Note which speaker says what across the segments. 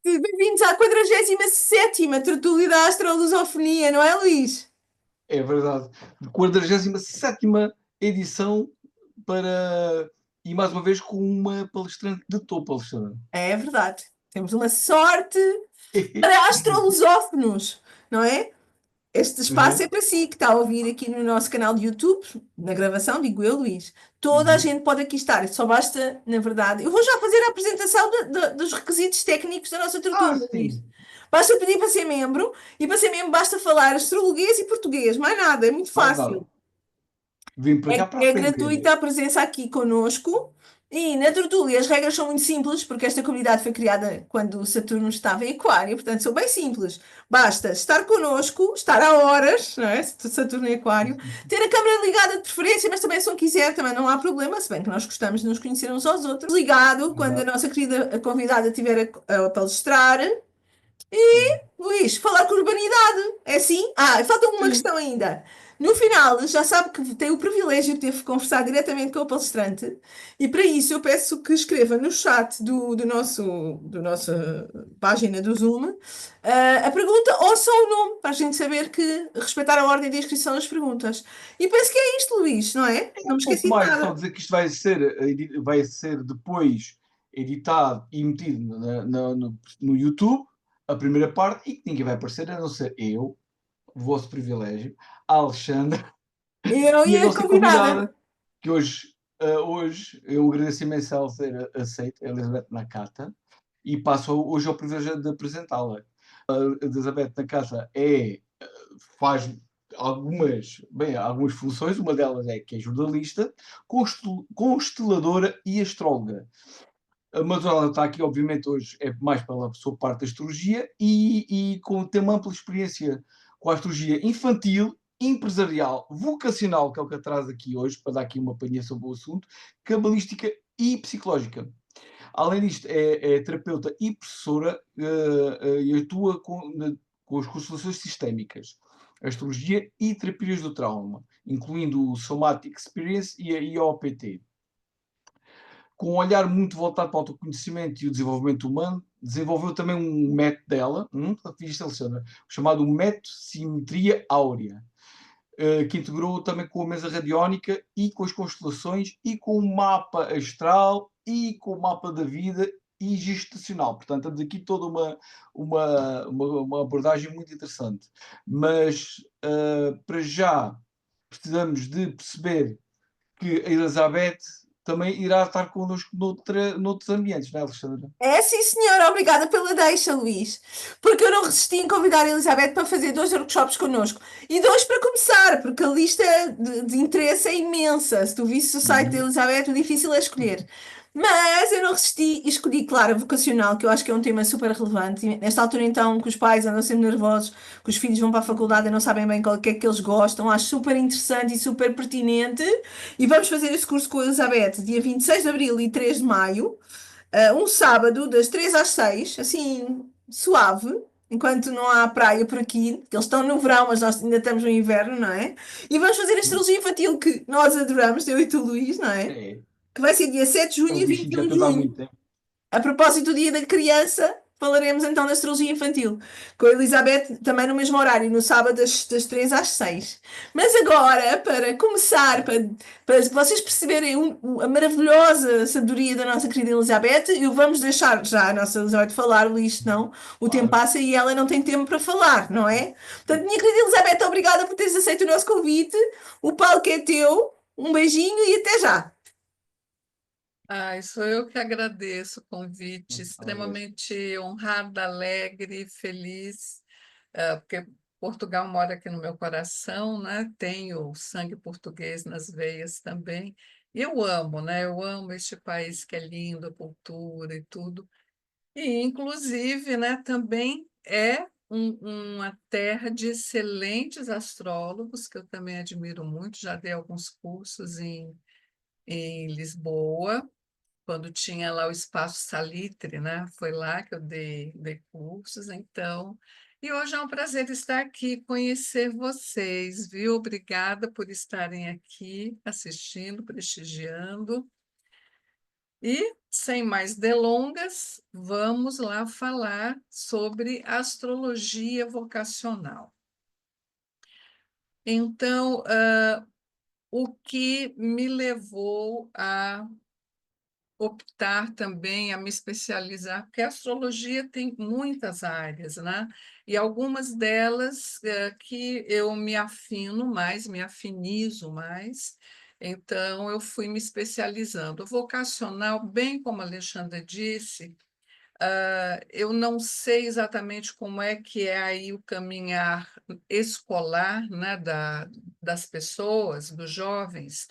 Speaker 1: Bem-vindos à 47ª tertúlia da Astrolusofonia, não é, Luís?
Speaker 2: É verdade. De 47ª edição para. E mais uma vez com uma palestrante de topo, Alexandre.
Speaker 1: É verdade. Temos uma sorte para astrolusófonos, não é? Este espaço é
Speaker 2: Uhum,
Speaker 1: para si, que está a ouvir aqui no nosso canal de YouTube, na gravação, digo eu, Luís. Toda a
Speaker 2: uhum.
Speaker 1: gente pode aqui estar, só basta, na verdade. Eu vou já fazer a apresentação dos requisitos técnicos da nossa
Speaker 2: Ah,
Speaker 1: tertúlia, Luís.
Speaker 2: sim.
Speaker 1: Basta pedir para ser membro, e para ser membro basta falar astrologuês e português, mais nada, é muito
Speaker 2: Mais nada.
Speaker 1: fácil.
Speaker 2: Vim para cá para
Speaker 1: É
Speaker 2: aprender.
Speaker 1: gratuita a presença aqui conosco. E na tertúlia as regras são muito simples, porque esta comunidade foi criada quando o Saturno estava em Aquário, portanto são bem simples. Basta estar connosco, estar a horas, não é? Saturno em Aquário, ter a câmara ligada de preferência, mas também se não quiser, também não há problema, se bem que nós gostamos de nos conhecer uns aos outros. Ligado quando a
Speaker 2: Exato.
Speaker 1: nossa querida convidada estiver a palestrar. Luís, falar com urbanidade, é assim? Ah, e falta uma
Speaker 2: Sim.
Speaker 1: questão ainda. No final, já sabe que tem o privilégio de ter conversar diretamente com o palestrante, e para isso eu peço que escreva no chat do nossa página do Zoom, a pergunta ou só o nome, para a gente saber que respeitar a ordem de inscrição das perguntas. E penso que é isto, Luís, não é?
Speaker 2: É
Speaker 1: Não
Speaker 2: um
Speaker 1: me
Speaker 2: pouco
Speaker 1: esqueci de
Speaker 2: mais, só
Speaker 1: nada.
Speaker 2: dizer que isto vai ser depois editado e metido no YouTube, a primeira parte, e que ninguém vai aparecer, a não ser eu, o vosso privilégio, a Alexandre
Speaker 1: Eu
Speaker 2: e
Speaker 1: e
Speaker 2: a
Speaker 1: a
Speaker 2: nossa
Speaker 1: convidada.
Speaker 2: convidada, que hoje eu agradeço imenso ela ser aceita, a Elizabeth Nakata, e passo hoje ao privilégio de apresentá-la. A Elizabeth Nakata faz algumas funções, uma delas é que é jornalista, consteladora e astróloga. Mas ela está aqui, obviamente, hoje é mais pela sua parte da astrologia tem uma ampla experiência com a astrologia infantil, empresarial, vocacional, que é o que a traz aqui hoje, para dar aqui uma palhinha sobre o assunto, cabalística e psicológica. Além disto, é terapeuta e professora e atua com as constelações sistémicas, astrologia e terapias do trauma, incluindo o Somatic Experience e a IOPT. Com um olhar muito voltado para o autoconhecimento e o desenvolvimento humano, desenvolveu também um método dela, Alexandra, chamado método Simetria Áurea, que integrou também com a mesa radiónica e com as constelações e com o mapa astral e com o mapa da vida e gestacional. Portanto, temos aqui toda uma abordagem muito interessante. Mas, para já, precisamos de perceber que a Elizabeth também irá estar connosco noutros ambientes, não é, Alexandra?
Speaker 1: É sim, senhora, obrigada pela deixa, Luís. Porque eu não resisti em convidar a Elizabeth para fazer 2 workshops connosco. E 2 para começar, porque a lista de interesse é imensa. Se tu visses o site da
Speaker 2: Uhum.
Speaker 1: Elizabeth, o difícil é escolher. Mas eu não resisti e escolhi, claro, a vocacional, que eu acho que é um tema super relevante. E nesta altura, então, que os pais andam sempre nervosos, que os filhos vão para a faculdade e não sabem bem qual que é que eles gostam, acho super interessante e super pertinente. E vamos fazer esse curso com a Elizabeth, dia 26 de abril e 3 de maio. Um sábado, das 3 às 6, assim, suave, enquanto não há praia por aqui, que eles estão no verão, mas nós ainda estamos no inverno, não é? E vamos fazer a astrologia infantil que nós adoramos, eu e tu, Luís, não é?
Speaker 2: É,
Speaker 1: Que vai ser dia 7 de
Speaker 2: é
Speaker 1: junho
Speaker 2: um
Speaker 1: e
Speaker 2: bichinho
Speaker 1: 21
Speaker 2: já
Speaker 1: de
Speaker 2: temos há
Speaker 1: junho.
Speaker 2: muito tempo.
Speaker 1: A propósito do Dia da Criança, falaremos então da astrologia infantil, com a Elizabeth também no mesmo horário, no sábado das 3 às 6. Mas agora, para começar, para vocês perceberem a maravilhosa sabedoria da nossa querida Elizabeth, eu vamos deixar já a nossa Elizabeth falar, Luís, não, o tempo
Speaker 2: Claro.
Speaker 1: passa e ela não tem tempo para falar, não é? Portanto, minha querida Elizabeth, obrigada por teres aceito o nosso convite. O palco é teu. Um beijinho e até já.
Speaker 3: Ai, sou eu que agradeço o convite,
Speaker 2: Ora,
Speaker 3: extremamente honrada, alegre, feliz, porque Portugal mora aqui no meu coração, né? Tenho sangue português nas veias também. E eu amo, né? Eu amo este país que é lindo, a cultura e tudo. E, inclusive, né, também é uma terra de excelentes astrólogos, que eu também admiro muito, já dei alguns cursos em Lisboa quando tinha lá o Espaço Salitre, né? Foi lá que eu dei cursos, então. E hoje é um prazer estar aqui, conhecer vocês, viu? Obrigada por estarem aqui assistindo, prestigiando. E, sem mais delongas, vamos lá falar sobre astrologia vocacional. Então, o que me levou a optar também a me especializar, porque a astrologia tem muitas áreas, né? E algumas delas que eu me afino mais, me afinizo mais, então eu fui me especializando. O vocacional, bem como a Alexandra disse, eu não sei exatamente como é que é aí o caminhar escolar, né, das pessoas, dos jovens,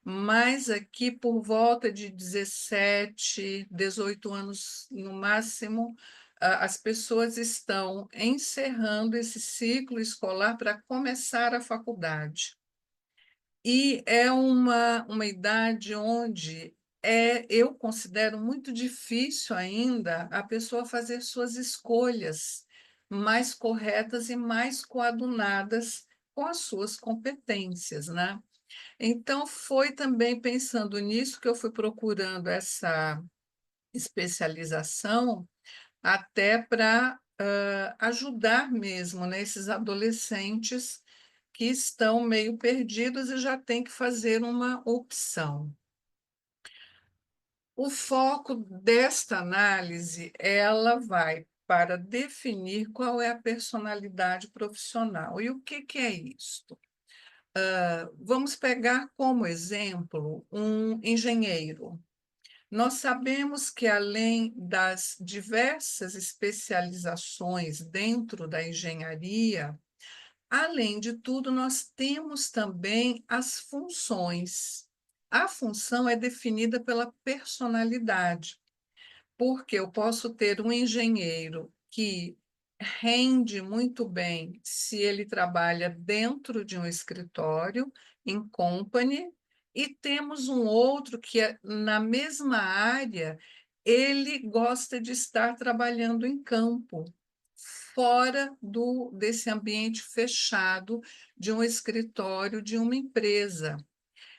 Speaker 3: mas aqui por volta de 17, 18 anos no máximo, as pessoas estão encerrando esse ciclo escolar para começar a faculdade. E é uma idade onde eu considero muito difícil ainda a pessoa fazer suas escolhas mais corretas e mais coadunadas com as suas competências, né? Então, foi também pensando nisso que eu fui procurando essa especialização, até para ajudar mesmo, né, esses adolescentes que estão meio perdidos e já têm que fazer uma opção. O foco desta análise, ela vai para definir qual é a personalidade profissional. E o que é isto? Vamos pegar como exemplo um engenheiro. Nós sabemos que, além das diversas especializações dentro da engenharia, além de tudo, nós temos também as funções. A função é definida pela personalidade, porque eu posso ter um engenheiro que rende muito bem se ele trabalha dentro de um escritório, em company, e temos um outro que, na mesma área, ele gosta de estar trabalhando em campo, fora desse ambiente fechado de um escritório, de uma empresa.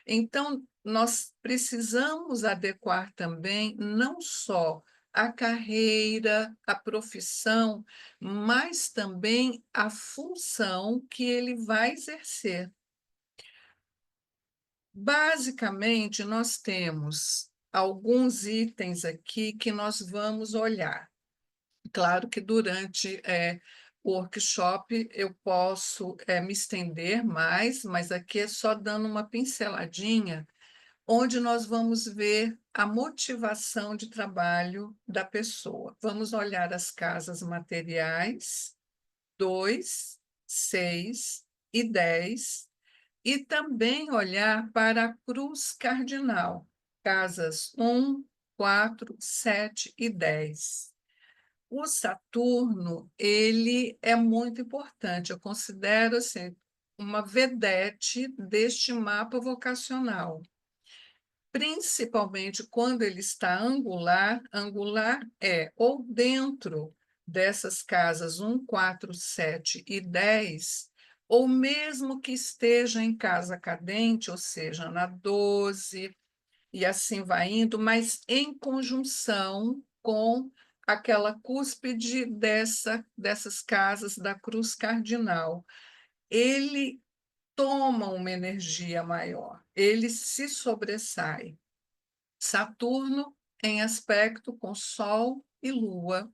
Speaker 3: Então, nós precisamos adequar também não só a carreira, a profissão, mas também a função que ele vai exercer. Basicamente, nós temos alguns itens aqui que nós vamos olhar. Claro que durante o workshop eu posso me estender mais, mas aqui é só dando uma pinceladinha onde nós vamos ver a motivação de trabalho da pessoa. Vamos olhar as casas materiais, 2, 6 e 10, e também olhar para a cruz cardinal, casas 1, 4, 7 e 10. O Saturno, ele é muito importante, eu considero assim, uma vedete deste mapa vocacional, principalmente quando ele está angular. Angular é ou dentro dessas casas 1, 4, 7 e 10, ou mesmo que esteja em casa cadente, ou seja, na 12, e assim vai indo, mas em conjunção com aquela cúspide dessas casas da cruz cardinal. Ele toma uma energia maior, ele se sobressai. Saturno em aspecto com Sol e Lua.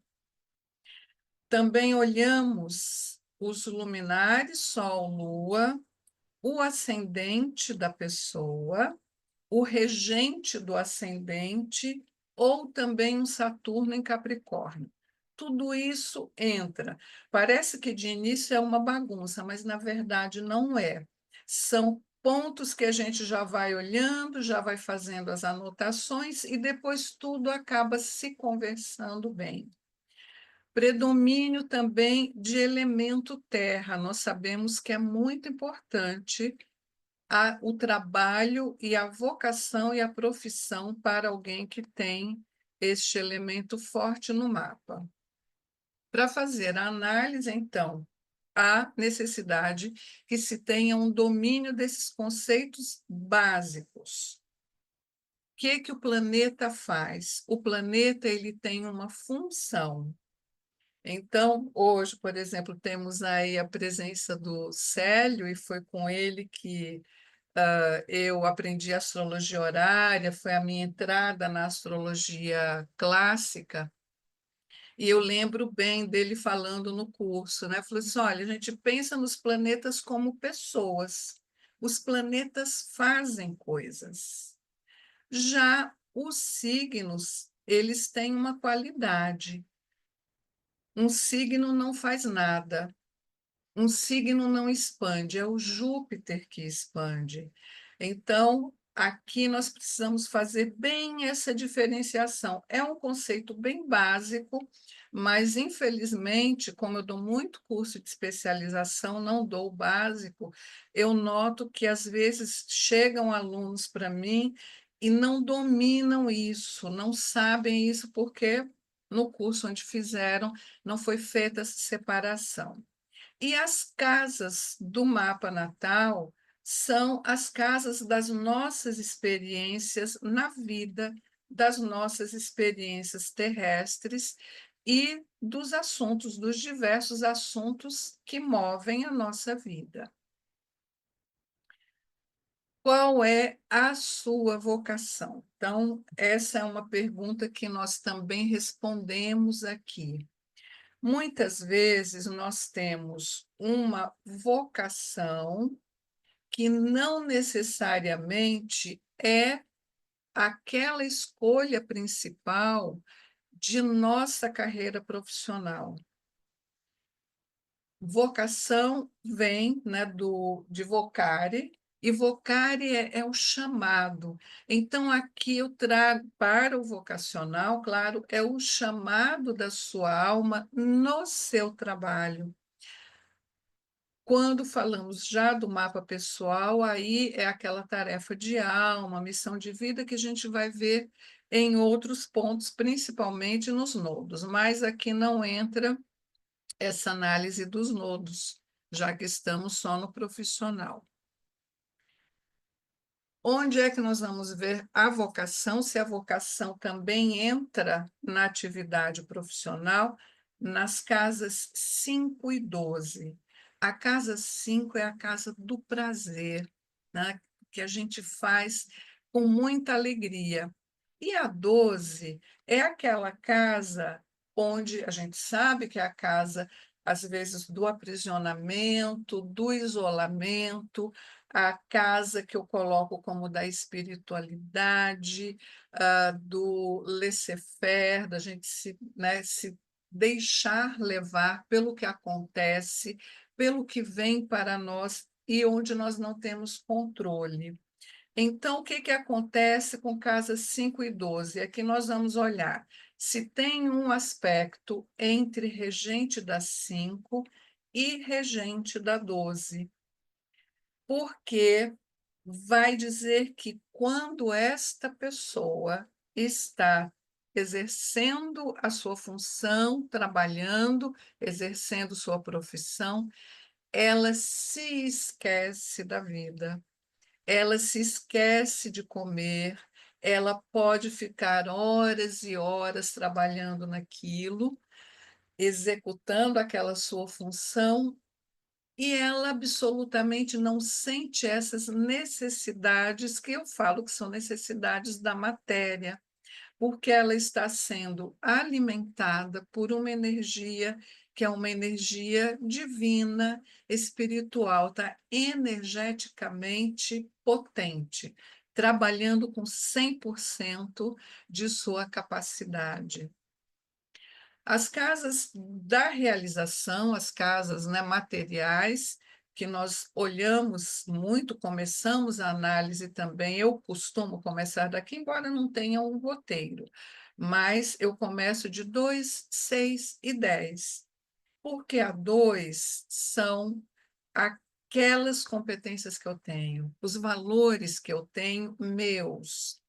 Speaker 3: Também olhamos os luminares, Sol, Lua, o ascendente da pessoa, o regente do ascendente, ou também um Saturno em Capricórnio. Tudo isso entra. Parece que de início é uma bagunça, mas na verdade não é. São pontos que a gente já vai olhando, já vai fazendo as anotações e depois tudo acaba se conversando bem. Predomínio também de elemento terra. Nós sabemos que é muito importante o trabalho e a vocação e a profissão para alguém que tem este elemento forte no mapa. Para fazer a análise, então, há necessidade que se tenha um domínio desses conceitos básicos, que o planeta faz? O planeta ele tem uma função. Então, hoje, por exemplo, temos aí a presença do Célio, e foi com ele que eu aprendi astrologia horária, foi a minha entrada na astrologia clássica, e eu lembro bem dele falando no curso, né? Falou assim: olha, a gente pensa nos planetas como pessoas, os planetas fazem coisas. Já os signos, eles têm uma qualidade. Um signo não faz nada. Um signo não expande, é o Júpiter que expande. Então, aqui nós precisamos fazer bem essa diferenciação. É um conceito bem básico, mas, infelizmente, como eu dou muito curso de especialização, não dou o básico, eu noto que, às vezes, chegam alunos para mim e não dominam isso, não sabem isso, porque no curso onde fizeram não foi feita essa separação. E as casas do mapa natal são as casas das nossas experiências na vida, das nossas experiências terrestres e dos assuntos, dos diversos assuntos que movem a nossa vida. Qual é a sua vocação? Então, essa é uma pergunta que nós também respondemos aqui. Muitas vezes nós temos uma vocação que não necessariamente é aquela escolha principal de nossa carreira profissional. Vocação vem, né, de vocare, e vocare é o chamado. Então, aqui eu trago para o vocacional, claro, é o chamado da sua alma no seu trabalho. Quando falamos já do mapa pessoal, aí é aquela tarefa de alma, missão de vida que a gente vai ver em outros pontos, principalmente nos nodos, mas aqui não entra essa análise dos nodos, já que estamos só no profissional. Onde é que nós vamos ver a vocação, se a vocação também entra na atividade profissional? Nas casas 5 e 12. A casa 5 é a casa do prazer, né? Que a gente faz com muita alegria. E a 12 é aquela casa onde a gente sabe que é a casa, às vezes, do aprisionamento, do isolamento, a casa que eu coloco como da espiritualidade, do laissez-faire, da gente se, né, se deixar levar pelo que acontece, pelo que vem para nós e onde nós não temos controle. Então, o que que acontece com casas 5 e 12? É que nós vamos olhar se tem um aspecto entre regente da 5 e regente da 12, porque vai dizer que quando esta pessoa está exercendo a sua função, trabalhando, exercendo sua profissão, ela se esquece da vida, ela se esquece de comer, ela pode ficar horas e horas trabalhando naquilo, executando aquela sua função, e ela absolutamente não sente essas necessidades que eu falo que são necessidades da matéria, porque ela está sendo alimentada por uma energia que é uma energia divina, espiritual, está energeticamente potente, trabalhando com 100% de sua capacidade. As casas da realização, as casas, né, materiais, que nós olhamos muito, começamos a análise também. Eu costumo começar daqui, embora não tenha um roteiro, mas eu começo de 2, 6 e 10, porque a 2 são aquelas competências que eu tenho, os valores que eu tenho meus.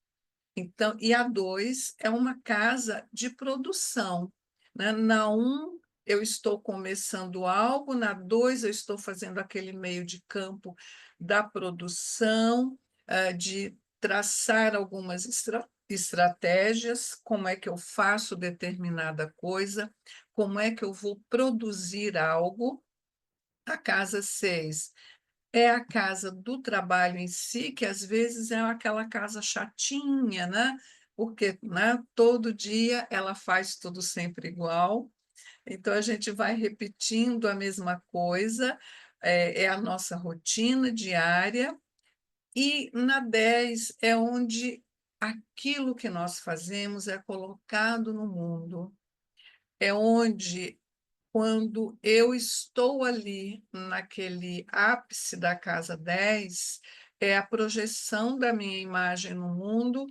Speaker 3: Então, e a 2 é uma casa de produção, né? Na 1, eu estou começando algo, na 2, eu estou fazendo aquele meio de campo da produção, de traçar algumas estratégias, como é que eu faço determinada coisa, como é que eu vou produzir algo. A casa 6 é a casa do trabalho em si, que às vezes é aquela casa chatinha, né? Porque, né, todo dia ela faz tudo sempre igual. Então, a gente vai repetindo a mesma coisa, é a nossa rotina diária. E na 10 é onde aquilo que nós fazemos é colocado no mundo. É onde, quando eu estou ali, naquele ápice da casa 10, é a projeção da minha imagem no mundo,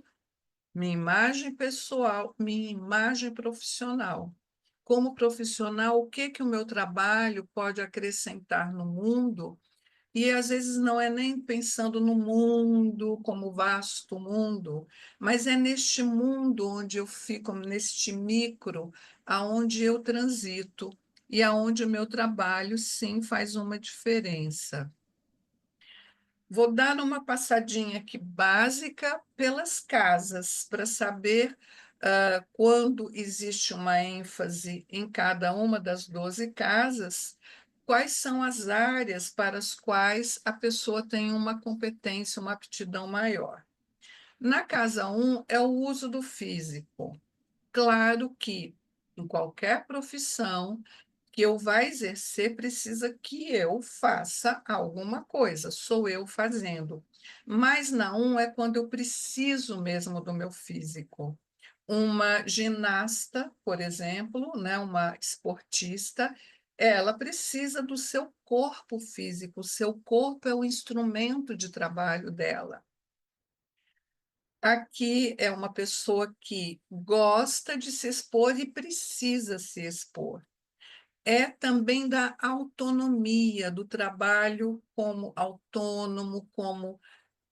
Speaker 3: minha imagem pessoal, minha imagem profissional. Como profissional, o que que o meu trabalho pode acrescentar no mundo? E às vezes não é nem pensando no mundo como vasto mundo, mas é neste mundo onde eu fico, neste micro, aonde eu transito e aonde o meu trabalho sim faz uma diferença. Vou dar uma passadinha aqui básica pelas casas, para saber quando existe uma ênfase em cada uma das 12 casas, quais são as áreas para as quais a pessoa tem uma competência, uma aptidão maior. Na casa 1 é o uso do físico. Claro que em qualquer profissão que eu vá exercer, precisa que eu faça alguma coisa, sou eu fazendo. Mas na 1 é quando eu preciso mesmo do meu físico. Uma ginasta, por exemplo, né, uma esportista, ela precisa do seu corpo físico, o seu corpo é o instrumento de trabalho dela. Aqui é uma pessoa que gosta de se expor e precisa se expor. É também da autonomia, do trabalho como autônomo, como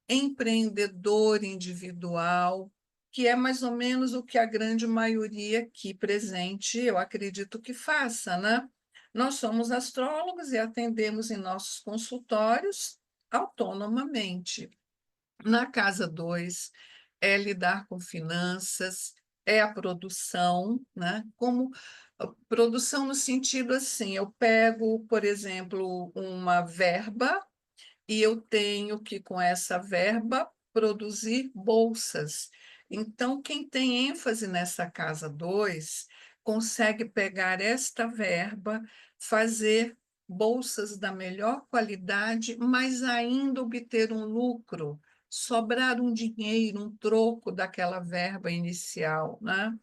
Speaker 3: empreendedor individual, que é mais ou menos o que a grande maioria aqui presente, eu acredito que faça, né? Nós somos astrólogos e atendemos em nossos consultórios autonomamente. Na casa 2 é lidar com finanças, é a produção, né? Como produção no sentido assim, eu pego, por exemplo, uma verba e eu tenho que, com essa verba, produzir bolsas. Então, quem tem ênfase nessa casa 2 consegue pegar esta verba, fazer bolsas da melhor qualidade, mas ainda obter um lucro, sobrar um dinheiro, um troco daquela verba inicial, né?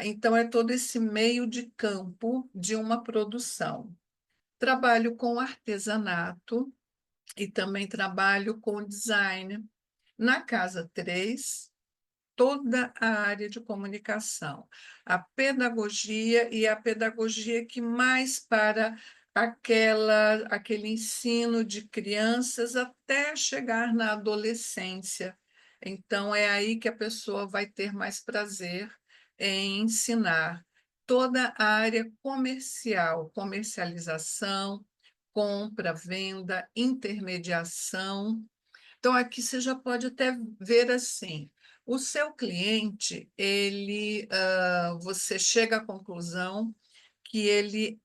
Speaker 3: Então, é todo esse meio de campo de uma produção. Trabalho com artesanato, e também trabalho com design. Na casa 3, toda a área de comunicação, a pedagogia e a pedagogia que mais para aquele ensino de crianças até chegar na adolescência. Então, é aí que a pessoa vai ter mais prazer em ensinar. Toda a área comercial, comercialização, compra, venda, intermediação. Então, aqui você já pode até ver assim, o seu cliente, você chega à conclusão que ele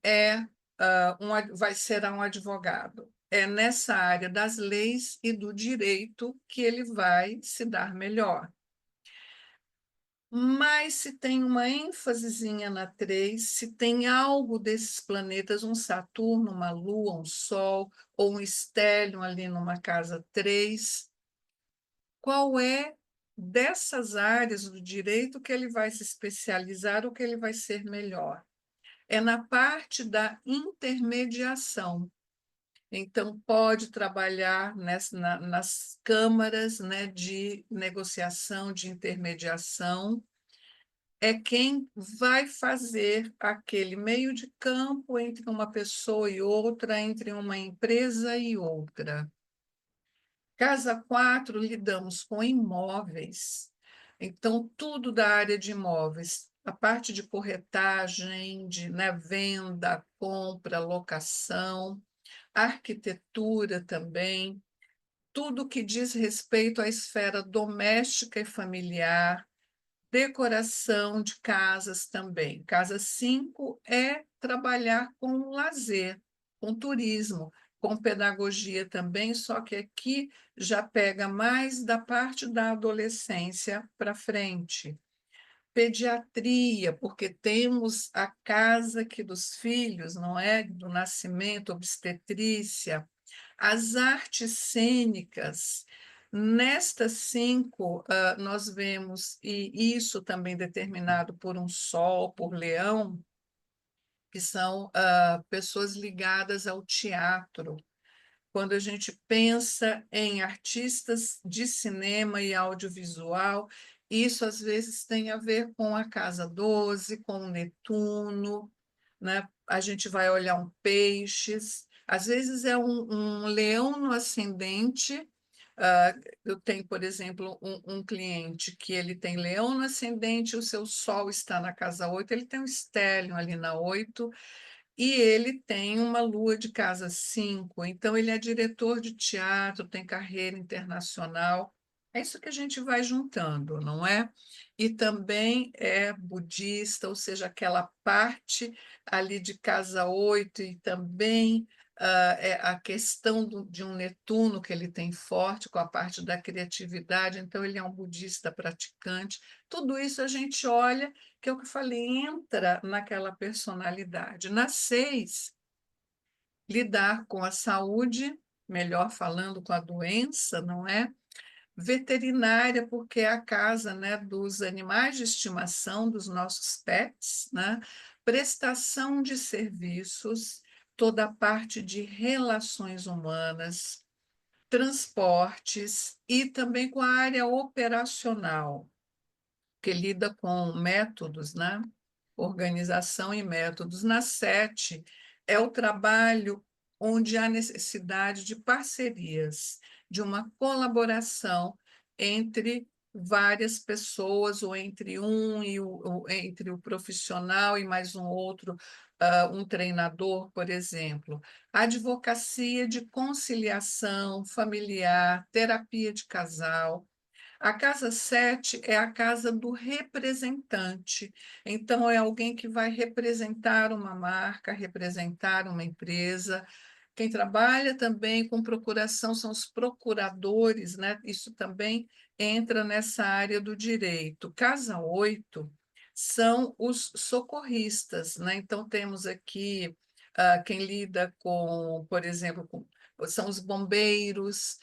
Speaker 3: vai ser um advogado. É nessa área das leis e do direito que ele vai se dar melhor. Mas se tem uma ênfasezinha na 3, se tem algo desses planetas, um Saturno, uma Lua, um Sol, ou um estélio ali numa casa 3, qual é dessas áreas do direito que ele vai se especializar ou que ele vai ser melhor? É na parte da intermediação. Então, pode trabalhar nas câmaras, né, de negociação, de intermediação, é quem vai fazer aquele meio de campo entre uma pessoa e outra, entre uma empresa e outra. Casa 4, lidamos com imóveis. Então, tudo da área de imóveis, a parte de corretagem, de, né, venda, compra, locação, arquitetura também. tudo que diz respeito à esfera doméstica e familiar, decoração de casas também. Casa 5 é trabalhar com lazer, com turismo, com pedagogia também, só que aqui já pega mais da parte da adolescência para frente. Pediatria, porque temos a casa aqui dos filhos, não é? Do nascimento, obstetrícia, as artes cênicas. Nestas 5, nós vemos, e isso também determinado por um sol, por leão, que são pessoas ligadas ao teatro. Quando a gente pensa em artistas de cinema e audiovisual, isso às vezes tem a ver com a Casa 12, com o Netuno, né? A gente vai olhar um peixes, às vezes é um leão no ascendente. Eu tenho, por exemplo, um cliente que ele tem leão no ascendente, o seu sol está na casa 8, ele tem um estélio ali na 8, e ele tem uma lua de casa 5, então ele é diretor de teatro, tem carreira internacional. É isso que a gente vai juntando, não é? E também é budista, ou seja, aquela parte ali de casa 8 e também é a questão de um Netuno que ele tem forte com a parte da criatividade, então ele é um budista praticante. Tudo isso a gente olha, que é o que eu falei, entra naquela personalidade. Na 6, lidar com a saúde, melhor falando, com a doença, não é? Veterinária, porque é a casa, né, dos animais de estimação, dos nossos pets, né? Prestação de serviços, toda a parte de relações humanas, transportes e também com a área operacional, que lida com métodos, né? Organização e métodos. Na 7, é o trabalho onde há necessidade de parcerias, de uma colaboração entre várias pessoas, ou entre entre o profissional e mais um outro, um treinador, por exemplo. Advocacia de conciliação familiar, terapia de casal. A casa 7 é a casa do representante. Então, é alguém que vai representar uma marca, representar uma empresa. Quem trabalha também com procuração são os procuradores, né? Isso também entra nessa área do direito. Casa 8 são os socorristas, né? Então, temos aqui quem lida com, por exemplo, são os bombeiros.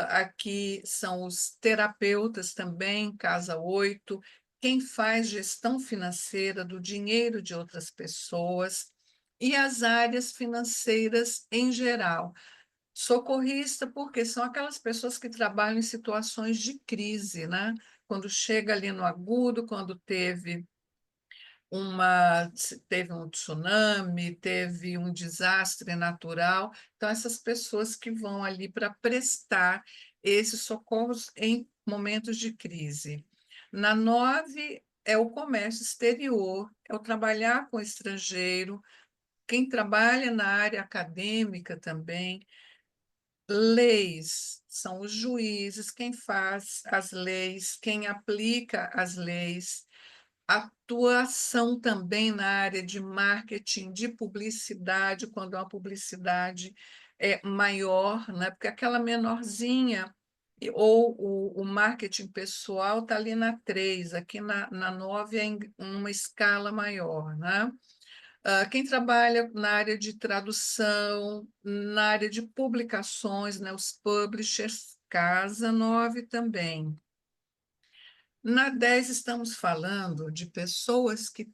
Speaker 3: Aqui são os terapeutas também, casa 8, quem faz gestão financeira do dinheiro de outras pessoas e as áreas financeiras em geral. Socorrista, porque são aquelas pessoas que trabalham em situações de crise, né? Quando chega ali no agudo, quando teve um tsunami, teve um desastre natural. Então, essas pessoas que vão ali para prestar esses socorros em momentos de crise. Na 9, é o comércio exterior, é o trabalhar com o estrangeiro, quem trabalha na área acadêmica também. Leis são os juízes, quem faz as leis, quem aplica as leis. Atuação também na área de marketing, de publicidade, quando a publicidade é maior, né? Porque aquela menorzinha, ou o marketing pessoal está ali na 3, aqui na 9 é em uma escala maior, né? Quem trabalha na área de tradução, na área de publicações, né? Os publishers, casa 9 também. Na 10, estamos falando de pessoas que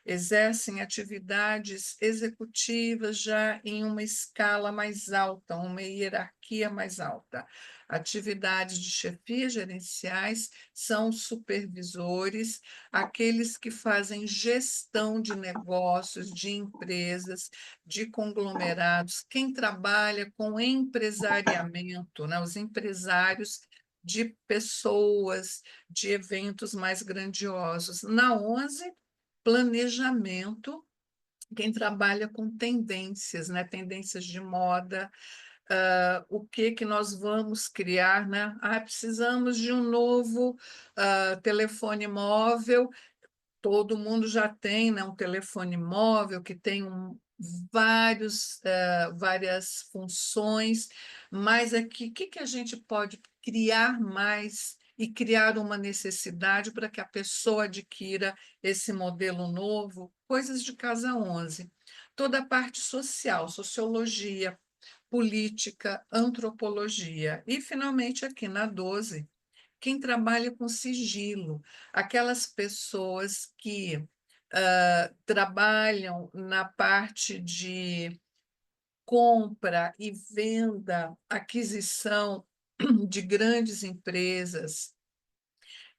Speaker 3: exercem atividades executivas já em uma escala mais alta, uma hierarquia mais alta. Atividades de chefia gerenciais são supervisores, aqueles que fazem gestão de negócios, de empresas, de conglomerados, quem trabalha com empresariamento, né? Os empresários de pessoas, de eventos mais grandiosos. Na 11, planejamento, quem trabalha com tendências, né? Tendências de moda, o que que nós vamos criar, né? Ah, precisamos de um novo telefone móvel. Todo mundo já tem, né, um telefone móvel que tem várias funções, mas aqui, o que que a gente pode criar mais e criar uma necessidade para que a pessoa adquira esse modelo novo? Coisas de Casa 11. Toda a parte social, sociologia, política, antropologia. E, finalmente, aqui na 12, quem trabalha com sigilo, aquelas pessoas que trabalham na parte de compra e venda, aquisição de grandes empresas,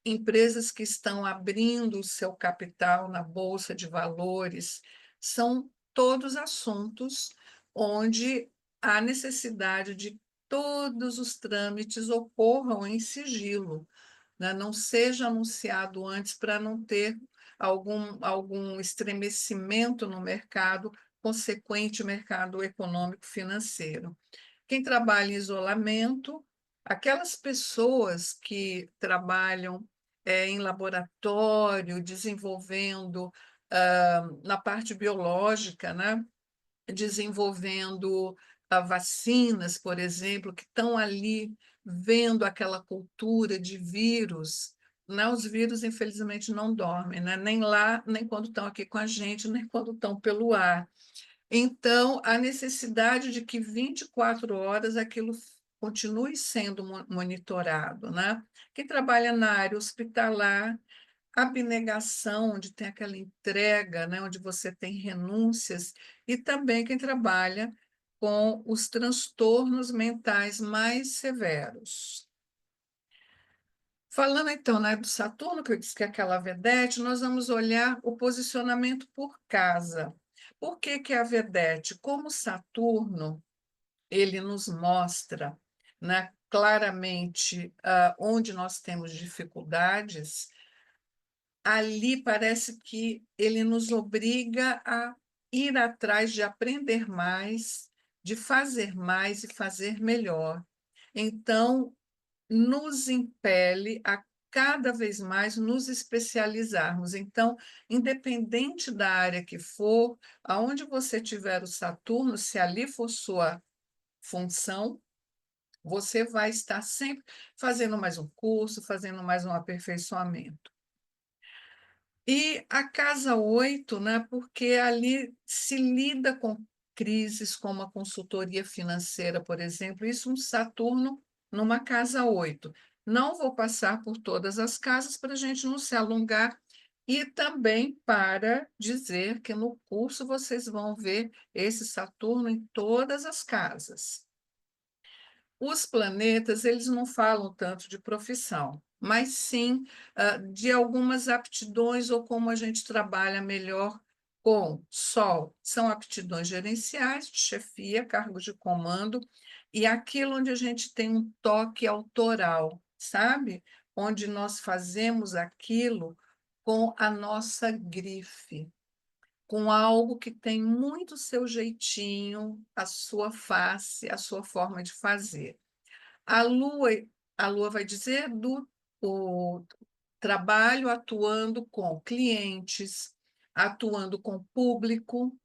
Speaker 3: empresas que estão abrindo o seu capital na Bolsa de Valores, são todos assuntos onde há necessidade de todos os trâmites ocorram em sigilo, né? Não seja anunciado antes para não ter algum estremecimento no mercado, consequente mercado econômico financeiro. Quem trabalha em isolamento, aquelas pessoas que trabalham em laboratório, desenvolvendo na parte biológica, né? Desenvolvendo vacinas, por exemplo, que estão ali vendo aquela cultura de vírus. Né? Os vírus, infelizmente, não dormem, né? Nem lá, nem quando estão aqui com a gente, nem quando estão pelo ar. Então, a necessidade de que 24 horas aquilo continue sendo monitorado, né? Quem trabalha na área hospitalar, abnegação, onde tem aquela entrega, né? Onde você tem renúncias, e também quem trabalha com os transtornos mentais mais severos. Falando então, né, do Saturno, que eu disse que é aquela vedete, nós vamos olhar o posicionamento por casa. Por que que é a vedete? Como Saturno, ele nos mostra, né, claramente onde nós temos dificuldades, ali parece que ele nos obriga a ir atrás de aprender mais, de fazer mais e fazer melhor. Então, nos impele a cada vez mais nos especializarmos. Então, independente da área que for, aonde você tiver o Saturno, se ali for sua função, você vai estar sempre fazendo mais um curso, fazendo mais um aperfeiçoamento. E a casa 8, né, porque ali se lida com crises como a consultoria financeira, por exemplo, isso um Saturno numa casa 8. Não vou passar por todas as casas para a gente não se alongar, e também para dizer que no curso vocês vão ver esse Saturno em todas as casas. Os planetas, eles não falam tanto de profissão, mas sim de algumas aptidões ou como a gente trabalha melhor com Sol. São aptidões gerenciais, de chefia, cargos de comando, e aquilo onde a gente tem um toque autoral, sabe? Onde nós fazemos aquilo com a nossa grife, com algo que tem muito seu jeitinho, a sua face, a sua forma de fazer. A Lua, a Lua vai dizer do o trabalho atuando com clientes, atuando com público,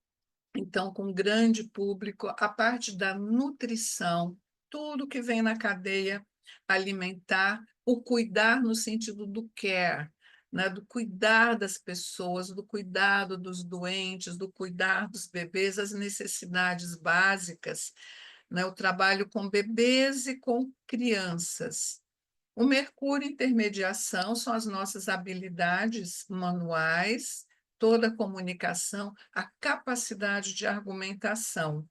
Speaker 3: então com grande público, a parte da nutrição, tudo que vem na cadeia alimentar, o cuidar no sentido do care, né, do cuidar das pessoas, do cuidado dos doentes, do cuidar dos bebês, as necessidades básicas, né, o trabalho com bebês e com crianças. O Mercúrio, intermediação, são as nossas habilidades manuais, toda a comunicação, a capacidade de argumentação.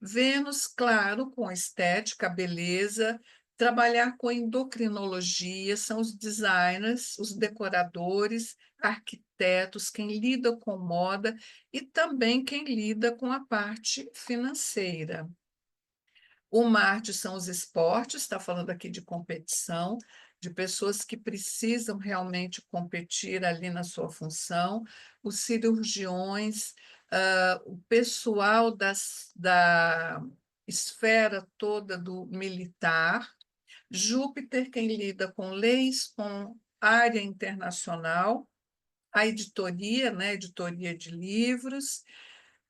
Speaker 3: Vênus, claro, com estética, beleza, trabalhar com endocrinologia, são os designers, os decoradores, arquitetos, quem lida com moda e também quem lida com a parte financeira. O Marte são os esportes, está falando aqui de competição, de pessoas que precisam realmente competir ali na sua função, os cirurgiões, o pessoal esfera toda do militar. Júpiter, quem lida com leis, com área internacional, a editoria, né, editoria de livros.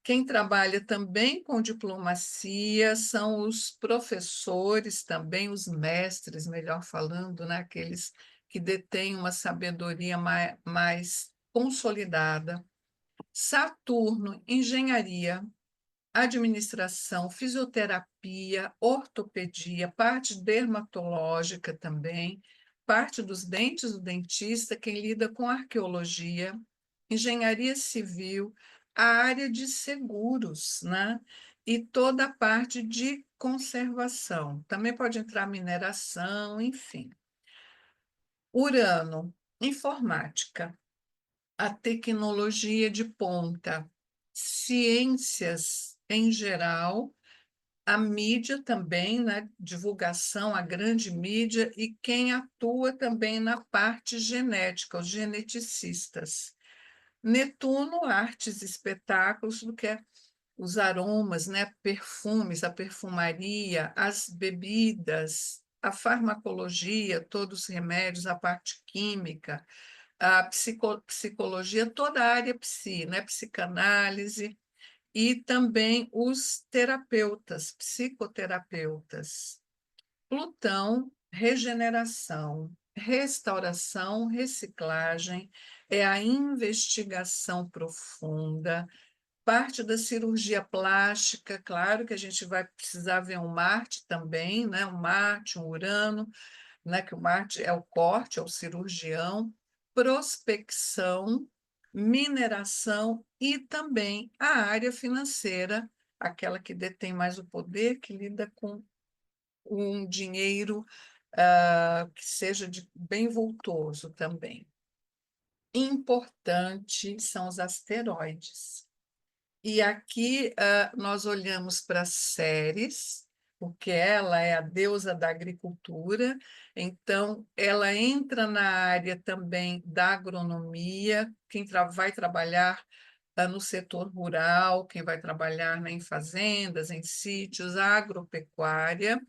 Speaker 3: Quem trabalha também com diplomacia são os professores, também os mestres, melhor falando, né, aqueles que detêm uma sabedoria mais consolidada. Saturno, engenharia, administração, fisioterapia, ortopedia, parte dermatológica também, parte dos dentes do dentista, quem lida com arqueologia, engenharia civil, a área de seguros, né? E toda a parte de conservação. Também pode entrar mineração, enfim. Urano, informática, a tecnologia de ponta, ciências em geral, a mídia também, né? Divulgação, a grande mídia, e quem atua também na parte genética, os geneticistas. Netuno, artes e espetáculos, do que é os aromas, né? Perfumes, a perfumaria, as bebidas, a farmacologia, todos os remédios, a parte química, a psicologia, toda a área psi, né? Psicanálise, e também os terapeutas, psicoterapeutas. Plutão, regeneração, restauração, reciclagem, é a investigação profunda, parte da cirurgia plástica, claro que a gente vai precisar ver um Marte também, né? Um Marte, um Urano, né, que o Marte é o corte, é o cirurgião, prospecção, mineração e também a área financeira, aquela que detém mais o poder, que lida com um dinheiro que seja bem vultoso também. Importante são os asteroides. E aqui nós olhamos para Ceres, porque ela é a deusa da agricultura, então ela entra na área também da agronomia, quem vai trabalhar no setor rural, quem vai trabalhar, né, em fazendas, em sítios, agropecuária,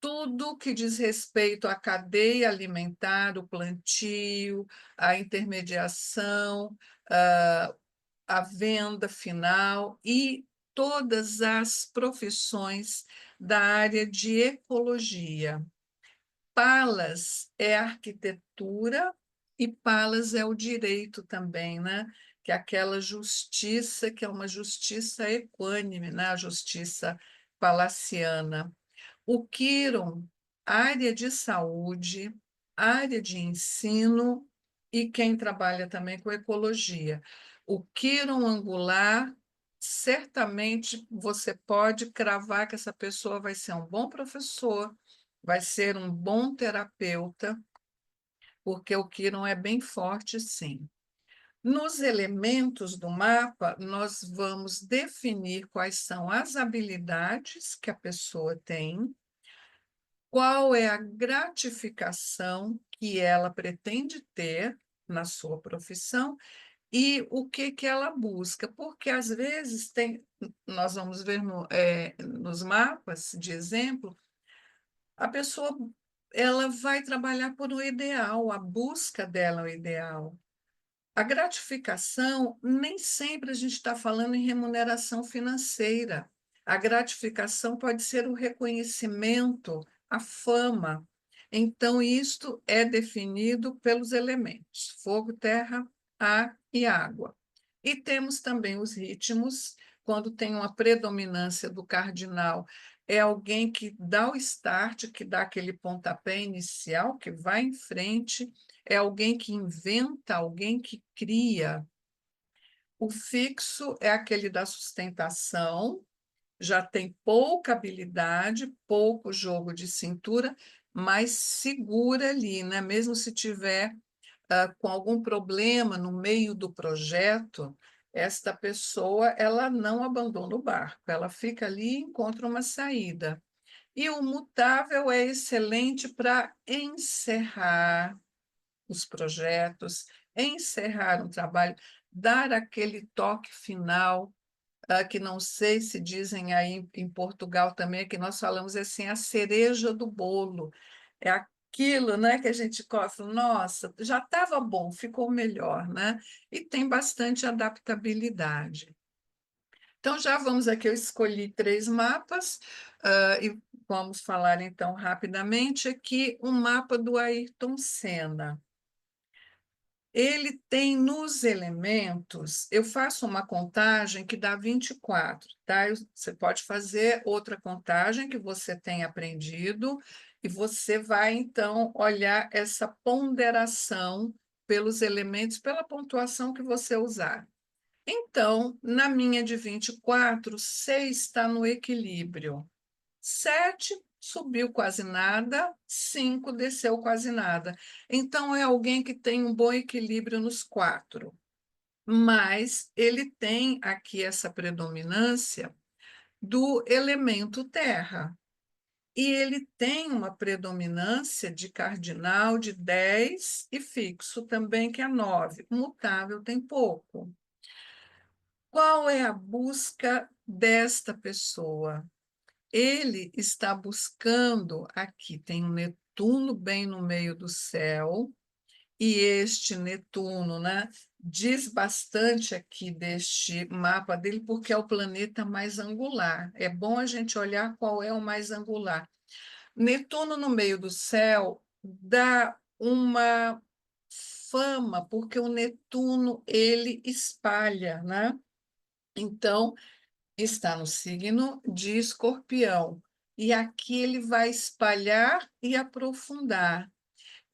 Speaker 3: tudo que diz respeito à cadeia alimentar, o plantio, a intermediação, ah, a venda final e todas as profissões da área de ecologia. Palas é arquitetura e Palas é o direito também, né? Que é aquela justiça que é uma justiça equânime, né? A justiça palaciana. O Quirón, área de saúde, área de ensino e quem trabalha também com ecologia. O Quirón angular, certamente você pode cravar que essa pessoa vai ser um bom professor, vai ser um bom terapeuta, porque o Quirón é bem forte, sim. Nos elementos do mapa, nós vamos definir quais são as habilidades que a pessoa tem, qual é a gratificação que ela pretende ter na sua profissão e o que que ela busca, porque às vezes nós vamos ver nos mapas de exemplo, a pessoa ela vai trabalhar por um ideal, a busca dela é o ideal. A gratificação, nem sempre a gente está falando em remuneração financeira. A gratificação pode ser o reconhecimento, a fama. Então, isto é definido pelos elementos: fogo, terra, ar e água. E temos também os ritmos, quando tem uma predominância do cardinal, é alguém que dá o start, que dá aquele pontapé inicial, que vai em frente, é alguém que inventa, alguém que cria. O fixo é aquele da sustentação, já tem pouca habilidade, pouco jogo de cintura, mas segura ali, né? Mesmo se tiver com algum problema no meio do projeto, esta pessoa ela não abandona o barco, ela fica ali e encontra uma saída. E o mutável é excelente para encerrar os projetos, encerrar um trabalho, dar aquele toque final, que não sei se dizem aí em Portugal também, que nós falamos assim, a cereja do bolo. É aquilo, né, que a gente gosta, nossa, já estava bom, ficou melhor, né? E tem bastante adaptabilidade. Então, já vamos aqui, eu escolhi 3 mapas, e vamos falar então rapidamente aqui um mapa do Ayrton Senna. Ele tem nos elementos, eu faço uma contagem que dá 24, tá? Você pode fazer outra contagem que você tem aprendido, e você vai, então, olhar essa ponderação pelos elementos, pela pontuação que você usar. Então, na minha de 24, 6 está no equilíbrio. 7 subiu quase nada, 5 desceu quase nada. Então, é alguém que tem um bom equilíbrio nos 4. Mas ele tem aqui essa predominância do elemento terra. E ele tem uma predominância de cardinal de 10 e fixo também, que é 9. Mutável tem pouco. Qual é a busca desta pessoa? Ele está buscando, aqui tem um Netuno bem no meio do céu, e este Netuno, né, diz bastante aqui deste mapa dele, porque é o planeta mais angular. É bom a gente olhar qual é o mais angular. Netuno no meio do céu dá uma fama, porque o Netuno ele espalha, né? Então, está no signo de Escorpião. E aqui ele vai espalhar e aprofundar.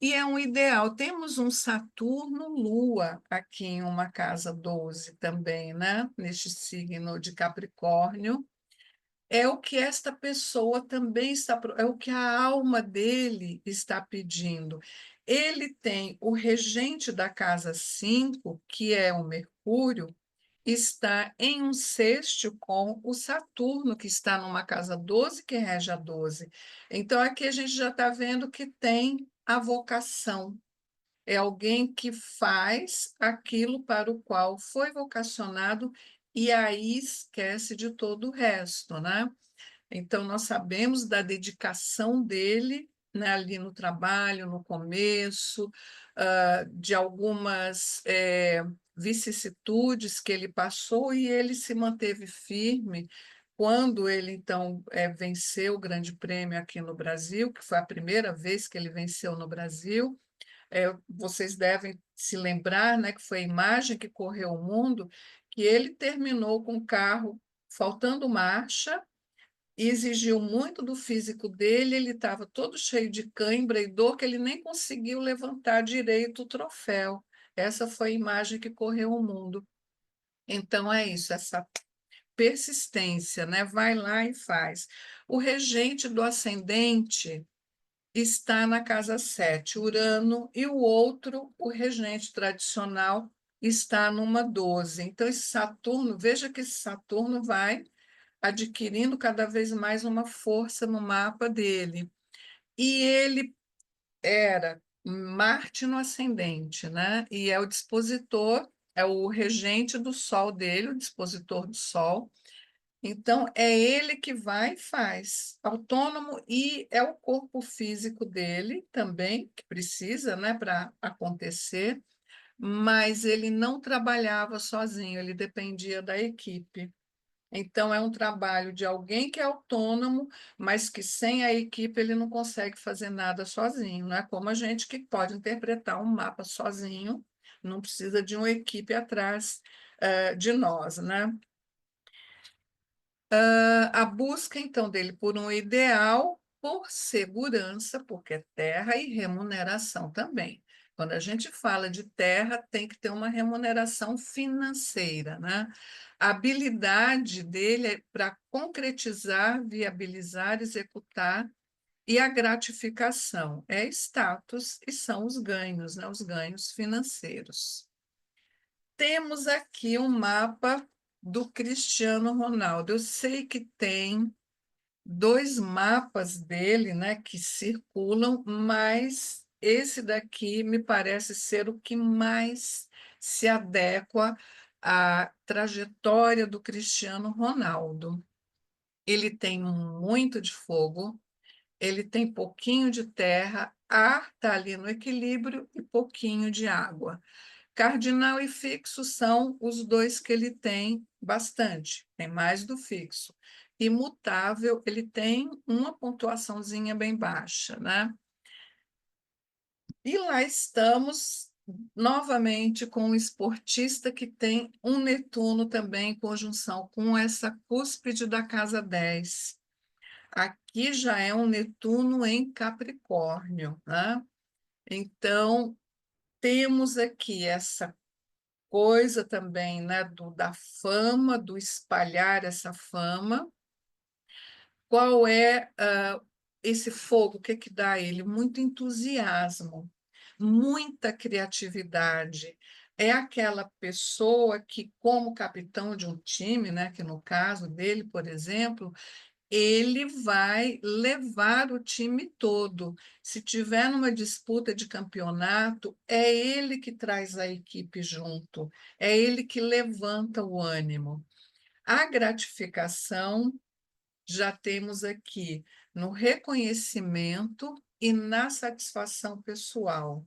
Speaker 3: E é um ideal. Temos um Saturno-Lua aqui em uma casa 12 também, né? Neste signo de Capricórnio. É o que esta pessoa também está, é o que a alma dele está pedindo. Ele tem o regente da casa 5, que é o Mercúrio, está em um sexto com o Saturno, que está numa casa 12 que rege a 12. Então, aqui a gente já está vendo que tem a vocação. É alguém que faz aquilo para o qual foi vocacionado e aí esquece de todo o resto, né? Então, nós sabemos da dedicação dele, né, ali no trabalho, no começo, de algumas vicissitudes que ele passou e ele se manteve firme. Quando ele, então, venceu o Grande Prêmio aqui no Brasil, que foi a primeira vez que ele venceu no Brasil, vocês devem se lembrar, né, que foi a imagem que correu o mundo, que ele terminou com o carro faltando marcha, e exigiu muito do físico dele, ele estava todo cheio de cãibra e dor, que ele nem conseguiu levantar direito o troféu. Essa foi a imagem que correu o mundo. Então, é isso, essa persistência, né? Vai lá e faz. O regente do ascendente está na casa 7, Urano, e o outro, o regente tradicional, está numa 12. Então, esse Saturno, veja que esse Saturno vai adquirindo cada vez mais uma força no mapa dele. E ele era Marte no ascendente, né? E é o dispositor, é o regente do Sol dele, o dispositor do Sol. Então, é ele que vai e faz, autônomo, e é o corpo físico dele também, que precisa, né, para acontecer, mas ele não trabalhava sozinho, ele dependia da equipe. Então, é um trabalho de alguém que é autônomo, mas que sem a equipe ele não consegue fazer nada sozinho. Não é como a gente que pode interpretar um mapa sozinho, não precisa de uma equipe atrás, de nós, né? A busca, então, dele por um ideal, por segurança, porque é terra e remuneração também. Quando a gente fala de terra, tem que ter uma remuneração financeira, né? A habilidade dele é para concretizar, viabilizar, executar, e a gratificação é status e são os ganhos, né? Os ganhos financeiros. Temos aqui um mapa do Cristiano Ronaldo. Eu sei que tem 2 mapas dele, né, que circulam, mas esse daqui me parece ser o que mais se adequa a trajetória do Cristiano Ronaldo. Ele tem muito de fogo, ele tem pouquinho de terra, ar está ali no equilíbrio e pouquinho de água. Cardinal e fixo são os dois que ele tem bastante, tem mais do fixo. Imutável, ele tem uma pontuaçãozinha bem baixa, né? E lá estamos novamente com um esportista que tem um Netuno também em conjunção com essa cúspide da casa 10. Aqui já é um Netuno em Capricórnio, né? Então, temos aqui essa coisa também, né, da fama, do espalhar essa fama. Qual é esse fogo? O que que dá a ele? Muito entusiasmo, muita criatividade. É aquela pessoa que, como capitão de um time, né, que no caso dele, por exemplo, ele vai levar o time todo. Se tiver numa disputa de campeonato, é ele que traz a equipe junto, é ele que levanta o ânimo. A gratificação já temos aqui no reconhecimento e na satisfação pessoal.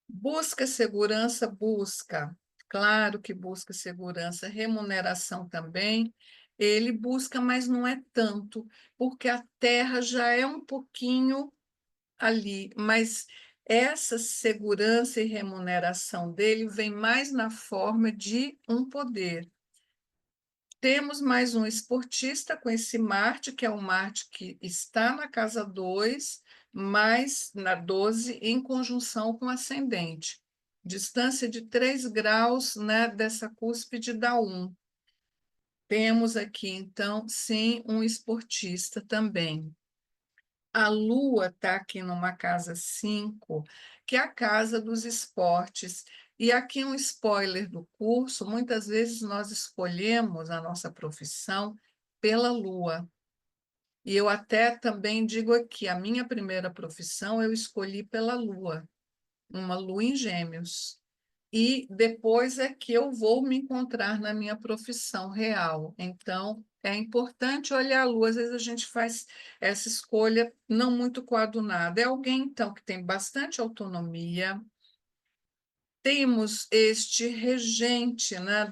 Speaker 3: Busca segurança, busca. Claro que busca segurança, remuneração também. Ele busca, mas não é tanto, porque a terra já é um pouquinho ali, mas essa segurança e remuneração dele vem mais na forma de um poder. Temos mais um esportista com esse Marte, que é o Marte que está na casa 2, mais na 12, em conjunção com o ascendente. Distância de 3 graus, né, dessa cúspide dá 1. Temos aqui, então, sim, um esportista também. A Lua está aqui numa casa 5, que é a casa dos esportes. E aqui um spoiler do curso: muitas vezes nós escolhemos a nossa profissão pela Lua. E eu até também digo aqui, a minha primeira profissão eu escolhi pela Lua, uma Lua em Gêmeos. E depois é que eu vou me encontrar na minha profissão real. Então, é importante olhar a lua. Às vezes a gente faz essa escolha não muito coadunada. É alguém, então, que tem bastante autonomia. Temos este regente, né,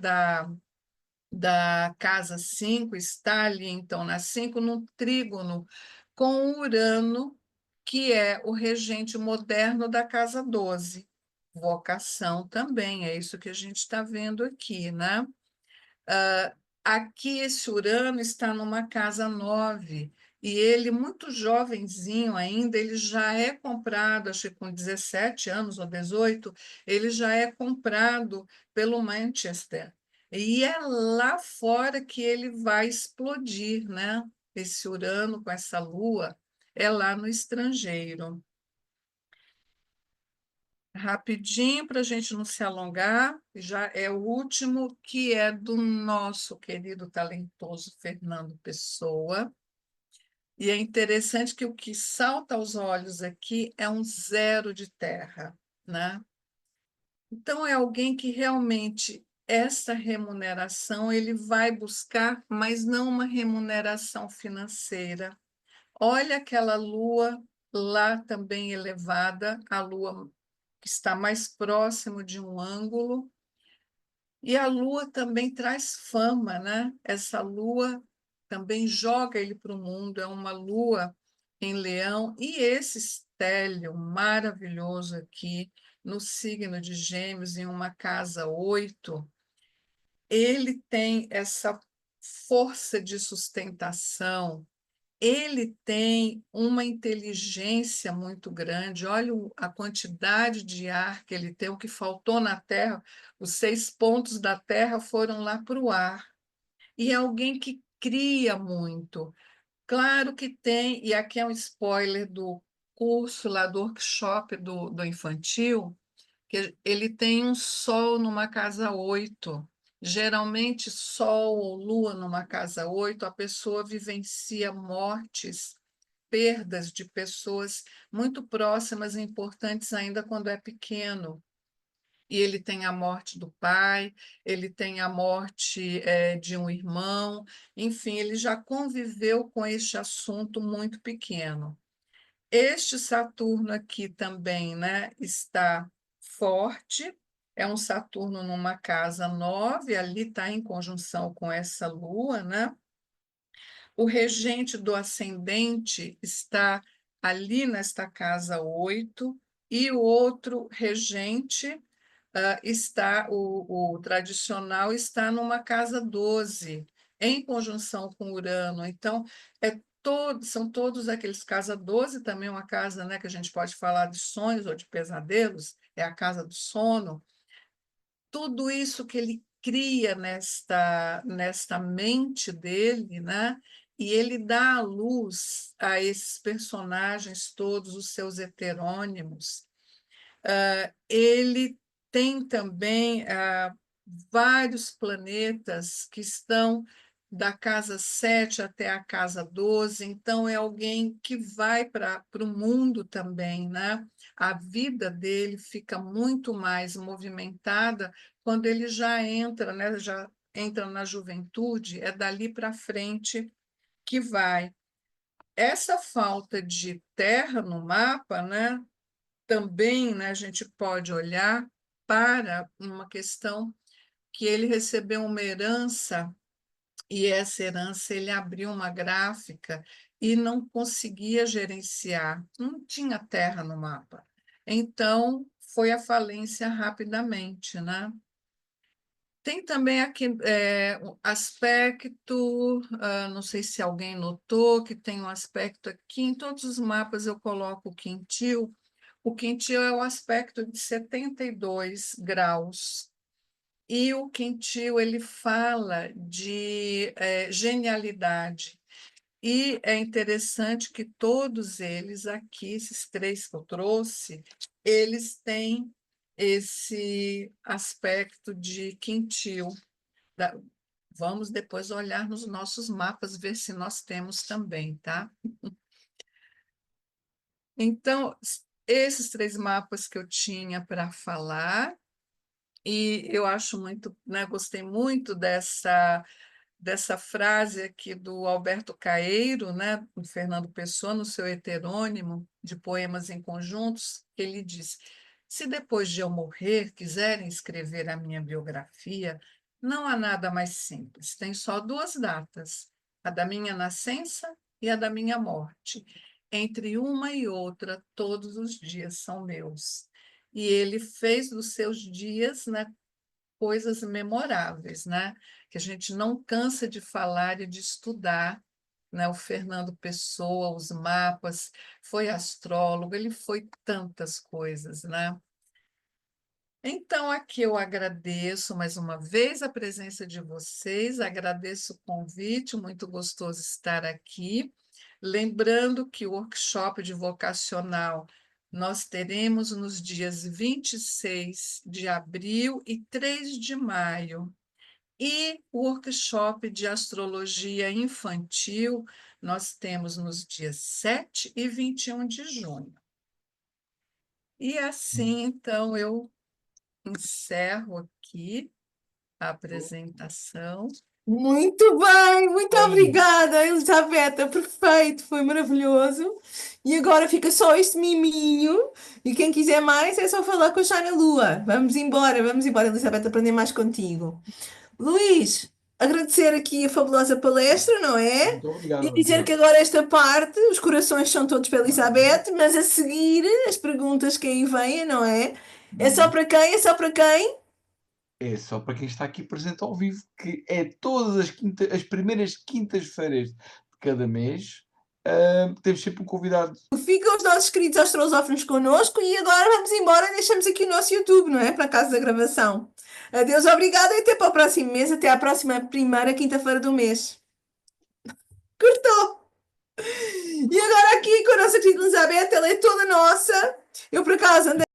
Speaker 3: da casa 5, está ali, então, na 5, num trígono com Urano, que é o regente moderno da casa 12. Vocação também, é isso que a gente está vendo aqui, né? Aqui esse Urano está numa casa 9 e ele, muito jovenzinho ainda, ele já é comprado, acho que com 17 anos ou 18, ele já é comprado pelo Manchester. E é lá fora que ele vai explodir, né? Esse Urano com essa Lua é lá no estrangeiro. Rapidinho, para a gente não se alongar, já é o último, que é do nosso querido talentoso Fernando Pessoa. E é interessante que o que salta aos olhos aqui é um 0 de terra, né? Então, é alguém que realmente essa remuneração ele vai buscar, mas não uma remuneração financeira. Olha aquela lua lá também elevada, a lua que está mais próximo de um ângulo. E a lua também traz fama, né? Essa lua também joga ele para o mundo, é uma lua em Leão. E esse estélio maravilhoso aqui, no signo de Gêmeos, em uma casa 8, ele tem essa força de sustentação, ele tem uma inteligência muito grande. Olha a quantidade de ar que ele tem, o que faltou na Terra, os 6 pontos da Terra foram lá para o ar. E é alguém que cria muito. Claro que tem, e aqui é um spoiler do curso lá do workshop do infantil, que ele tem um Sol numa casa 8. Geralmente, Sol ou Lua numa casa 8, a pessoa vivencia mortes, perdas de pessoas muito próximas e importantes ainda quando é pequeno. e ele tem a morte do pai, ele tem a morte de um irmão, enfim, ele já conviveu com este assunto muito pequeno. Este Saturno aqui também, né, está forte, é um Saturno numa casa 9, ali está em conjunção com essa Lua, né? O regente do ascendente está ali nesta casa 8 e o outro regente está, o tradicional está numa casa 12 em conjunção com Urano. Então, são todos aqueles, casa 12 também é uma casa, né, que a gente pode falar de sonhos ou de pesadelos, é a casa do sono. Tudo isso que ele cria nesta mente dele, né? E ele dá à luz a esses personagens todos, os seus heterônimos. Ele tem também vários planetas que estão da casa 7 até a casa 12, então é alguém que vai para o mundo também, né? A vida dele fica muito mais movimentada quando ele já entra, né? Já entra na juventude, é dali para frente que vai. Essa falta de terra no mapa, né? Também, né, a gente pode olhar para uma questão que ele recebeu uma herança e essa herança ele abriu uma gráfica e não conseguia gerenciar, não tinha terra no mapa. Então, foi à falência rapidamente, né? Tem também aqui um aspecto, não sei se alguém notou, que tem um aspecto aqui, em todos os mapas eu coloco o quintil. O quintil é o aspecto de 72 graus. E o quintil ele fala de genialidade. E é interessante que todos eles aqui, esses três que eu trouxe, eles têm esse aspecto de quintil. Vamos depois olhar nos nossos mapas, ver se nós temos também, tá? Então, esses três mapas que eu tinha para falar, e eu acho muito, né, gostei muito dessa frase aqui do Alberto Caeiro, né, do Fernando Pessoa, no seu heterônimo de Poemas em Conjuntos, ele diz: se depois de eu morrer quiserem escrever a minha biografia, não há nada mais simples, tem só duas datas, a da minha nascença e a da minha morte. Entre uma e outra, todos os dias são meus. E ele fez dos seus dias, né, coisas memoráveis, né? Que a gente não cansa de falar e de estudar, né? O Fernando Pessoa, os mapas, foi astrólogo, ele foi tantas coisas, né? Então, aqui eu agradeço mais uma vez a presença de vocês, agradeço o convite, muito gostoso estar aqui. Lembrando que o workshop de vocacional nós teremos nos dias 26 de abril e 3 de maio. E o workshop de astrologia infantil nós temos nos dias 7 e 21 de junho. E assim, então, eu encerro aqui a apresentação.
Speaker 1: Muito bem, muito
Speaker 2: Bem,
Speaker 1: obrigada, Elisabetta, perfeito, foi maravilhoso. E agora fica só este miminho. E quem quiser mais é só falar com a Chana Lua. Vamos embora, Elisabetta, aprender mais contigo. Luís, agradecer aqui a fabulosa palestra, não é?
Speaker 2: muito obrigado,
Speaker 1: E dizer que
Speaker 2: obrigado.
Speaker 1: agora esta parte, os corações são todos para Elizabeth, mas a seguir as perguntas que aí vêm, não é? É só para quem? É só para quem?
Speaker 2: É só para quem está aqui presente ao vivo, que é todas as primeiras quintas-feiras de cada mês. Temos sempre um convidado.
Speaker 1: Ficam os nossos queridos astrolófonos connosco e agora vamos embora e deixamos aqui o nosso YouTube, não é? Para a casa da gravação. Adeus, obrigada e até para o próximo mês, até à próxima primeira quinta-feira do mês. Cortou! E agora aqui com a nossa querida Elizabeth, ela é toda nossa. Eu por acaso andei